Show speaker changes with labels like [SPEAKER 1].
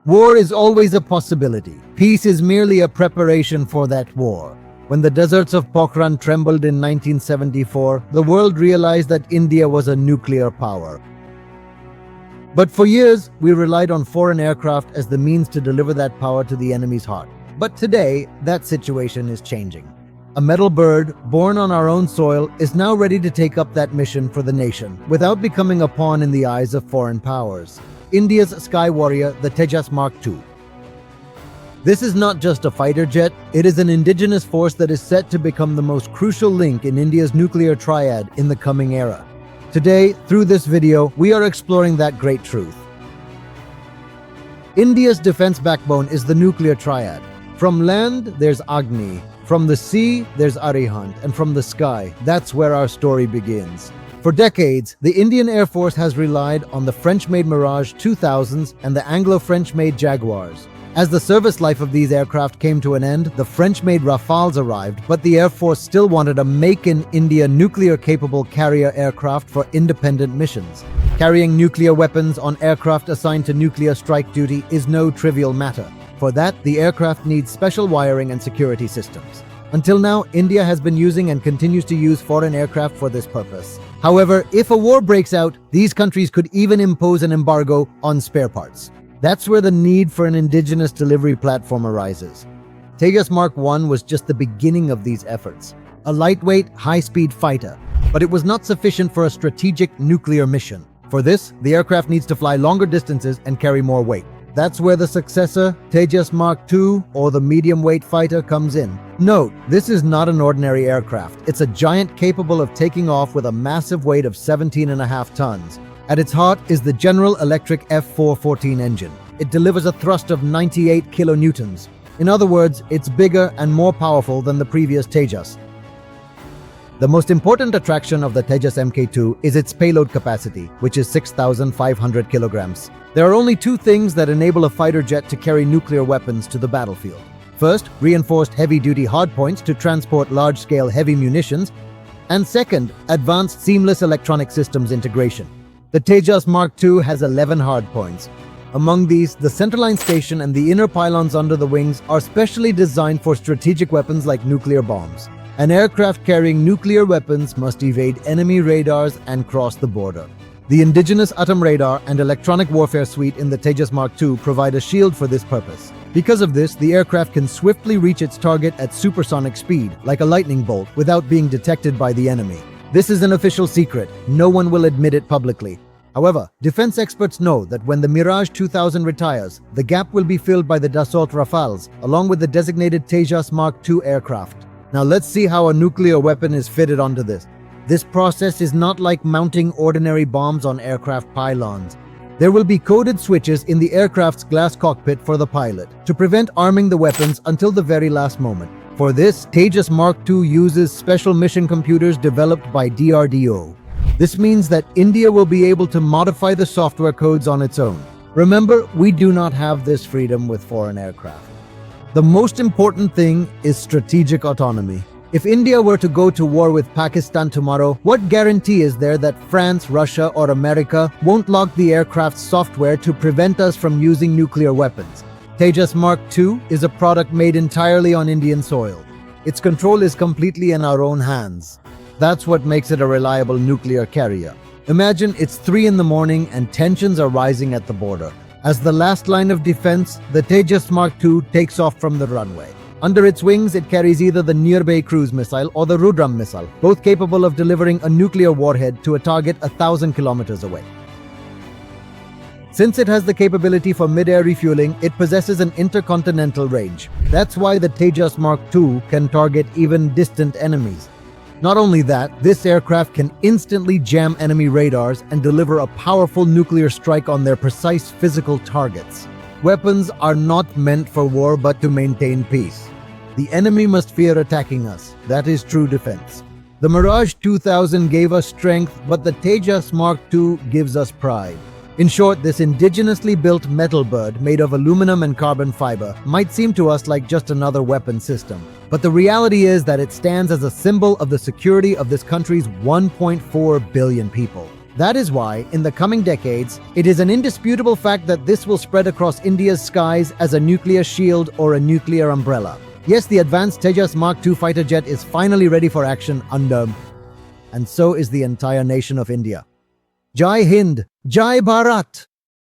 [SPEAKER 1] War is always a possibility. Peace is merely a preparation for that war. When the deserts of Pokhran trembled in 1974, the world realized that India was a nuclear power. But for years, we relied on foreign aircraft as the means to deliver that power to the enemy's heart. But today, that situation is changing. A metal bird, born on our own soil, is now ready to take up that mission for the nation, without becoming a pawn in the eyes of foreign powers. India's sky warrior, the Tejas Mark II. This is not just a fighter jet, it is an indigenous force that is set to become the most crucial link in India's nuclear triad in the coming era. Today, through this video, we are exploring that great truth. India's defense backbone is the nuclear triad. From land, there's Agni. From the sea, there's Arihant. And from the sky, that's where our story begins. For decades, the Indian Air Force has relied on the French-made Mirage 2000s and the Anglo-French-made Jaguars. As the service life of these aircraft came to an end, the French-made Rafales arrived, but the Air Force still wanted a make-in-India nuclear-capable carrier aircraft for independent missions. Carrying nuclear weapons on aircraft assigned to nuclear strike duty is no trivial matter. For that, the aircraft needs special wiring and security systems. Until now, India has been using and continues to use foreign aircraft for this purpose. However, if a war breaks out, these countries could even impose an embargo on spare parts. That's where the need for an indigenous delivery platform arises. Tejas Mark I was just the beginning of these efforts. A lightweight, high-speed fighter. But it was not sufficient for a strategic nuclear mission. For this, the aircraft needs to fly longer distances and carry more weight. That's where the successor, Tejas Mark II, or the medium-weight fighter, comes in. Note, this is not an ordinary aircraft. It's a giant capable of taking off with a massive weight of 17.5 tons. At its heart is the General Electric F414 engine. It delivers a thrust of 98 kilonewtons. In other words, it's bigger and more powerful than the previous Tejas. The most important attraction of the Tejas MK2 is its payload capacity, which is 6,500 kilograms. There are only two things that enable a fighter jet to carry nuclear weapons to the battlefield. First, reinforced heavy-duty hardpoints to transport large-scale heavy munitions, and second, advanced seamless electronic systems integration. The Tejas Mark II has 11 hardpoints. Among these, the centerline station and the inner pylons under the wings are specially designed for strategic weapons like nuclear bombs. An aircraft carrying nuclear weapons must evade enemy radars and cross the border. The indigenous atom radar and electronic warfare suite in the Tejas Mark II provide a shield for this purpose. Because of this, the aircraft can swiftly reach its target at supersonic speed, like a lightning bolt, without being detected by the enemy. This is an official secret. No one will admit it publicly. However, defense experts know that when the Mirage 2000 retires, the gap will be filled by the Dassault Rafales, along with the designated Tejas Mark II aircraft. Now let's see how a nuclear weapon is fitted onto this. This process is not like mounting ordinary bombs on aircraft pylons. There will be coded switches in the aircraft's glass cockpit for the pilot to prevent arming the weapons until the very last moment. For this, Tejas Mark II uses special mission computers developed by DRDO. This means that India will be able to modify the software codes on its own. Remember, we do not have this freedom with foreign aircraft. The most important thing is strategic autonomy. If India were to go to war with Pakistan tomorrow, what guarantee is there that France, Russia, or America won't lock the aircraft's software to prevent us from using nuclear weapons? Tejas Mark II is a product made entirely on Indian soil. Its control is completely in our own hands. That's what makes it a reliable nuclear carrier. Imagine it's 3 in the morning and tensions are rising at the border. As the last line of defense, the Tejas Mark II takes off from the runway. Under its wings, it carries either the Near-Bay Cruise Missile or the Rudram missile, both capable of delivering a nuclear warhead to a target 1,000 kilometers away. Since it has the capability for mid-air refueling, it possesses an intercontinental range. That's why the Tejas Mark II can target even distant enemies. Not only that, this aircraft can instantly jam enemy radars and deliver a powerful nuclear strike on their precise physical targets. Weapons are not meant for war but to maintain peace. The enemy must fear attacking us. That is true defense. The Mirage 2000 gave us strength, but the Tejas Mark II gives us pride. In short, this indigenously built metal bird made of aluminum and carbon fiber might seem to us like just another weapon system. But the reality is that it stands as a symbol of the security of this country's 1.4 billion people. That is why, in the coming decades, it is an indisputable fact that this will spread across India's skies as a nuclear shield or a nuclear umbrella. Yes, the advanced Tejas Mark II fighter jet is finally ready for action and so is the entire nation of India. Jai Hind, Jai Bharat!